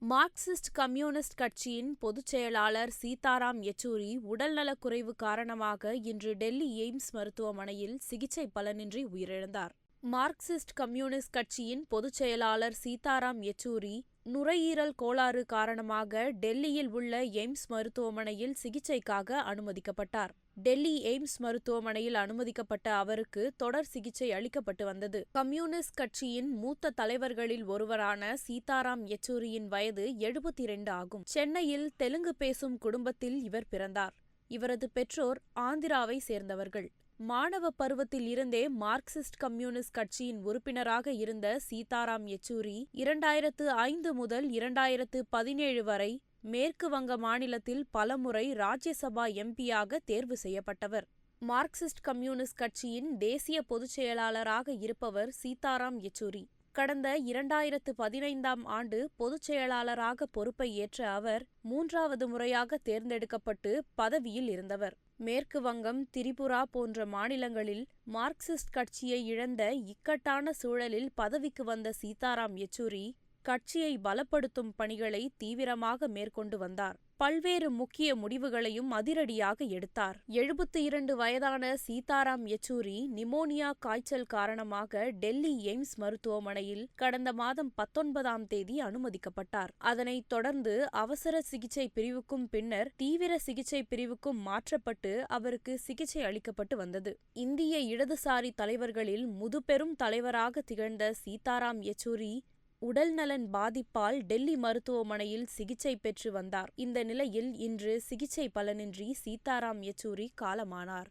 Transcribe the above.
Marxist communist கட்சியின் பொதுச் செயலாளர் சீதாராம் யெச்சூரி உடல்நலக்குறைவு காரணமாக இன்று டெல்லி எய்ம்ஸ் மருத்துவமனையில் சிகிச்சை பலனின்றி உயிரிழந்தார். மார்க்சிஸ்ட் கம்யூனிஸ்ட் கட்சியின் பொதுச் செயலாளர் சீதாராம் யெச்சூரி நுரையீரல் கோளாறு காரணமாக டெல்லியில் உள்ள எய்ம்ஸ் மருத்துவமனையில் சிகிச்சைக்காக அனுமதிக்கப்பட்டார். டெல்லி எய்ம்ஸ் மருத்துவமனையில் அனுமதிக்கப்பட்ட அவருக்கு தொடர் சிகிச்சை அளிக்கப்பட்டு வந்தது. கம்யூனிஸ்ட் கட்சியின் மூத்த தலைவர்களில் ஒருவரான சீதாராம் யெச்சூரியின் வயது 72 ஆகும். சென்னையில் தெலுங்கு பேசும் குடும்பத்தில் இவர் பிறந்தார். இவரது பெற்றோர் ஆந்திராவை சேர்ந்தவர்கள். மாணவ பருவத்தில் இருந்தே மார்க்சிஸ்ட் கம்யூனிஸ்ட் கட்சியின் உறுப்பினராக இருந்த சீதாராம் யெச்சூரி 2005 முதல் 2017 வரை மேற்கு வங்க மாநிலத்தில் பலமுறை ராஜ்யசபா எம்பியாக தேர்வு செய்யப்பட்டவர். மார்க்சிஸ்ட் கம்யூனிஸ்ட் கட்சியின் தேசிய பொதுச் செயலாளராக இருப்பவர் சீதாராம் யெச்சூரி. கடந்த 2015ஆம் ஆண்டு பொதுச் செயலாளராக பொறுப்பை ஏற்ற அவர் 3வது முறையாக தேர்ந்தெடுக்கப்பட்டு பதவியில் இருந்தவர். மேற்கு வங்கம், திரிபுரா போன்ற மாநிலங்களில் மார்க்சிஸ்ட் கட்சியை இழந்த இக்கட்டான சூழலில் பதவிக்கு வந்த சீதாராம் யெச்சூரி கட்சியை பலப்படுத்தும் பணிகளை தீவிரமாக மேற்கொண்டு வந்தார். பல்வேறு முக்கிய முடிவுகளையும் அதிரடியாக எடுத்தார். 72 வயதான சீதாராம் யெச்சூரி நிமோனியா காய்ச்சல் காரணமாக டெல்லி எய்ம்ஸ் மருத்துவமனையில் கடந்த மாதம் 19ஆம் தேதி அனுமதிக்கப்பட்டார். அதனைத் தொடர்ந்து அவசர சிகிச்சை பிரிவுக்கும் பின்னர் தீவிர சிகிச்சை பிரிவுக்கும் மாற்றப்பட்டு அவருக்கு சிகிச்சை அளிக்கப்பட்டு வந்தது. இந்திய இடதுசாரி தலைவர்களில் முதுபெரும் தலைவராக திகழ்ந்த சீதாராம் யெச்சூரி உடல்நலன் பாதிப்பால் டெல்லி மருத்துவமனையில் சிகிச்சை பெற்று வந்தார். இந்த நிலையில் இன்று சிகிச்சை பலனின்றி சீதாராம் யெச்சூரி காலமானார்.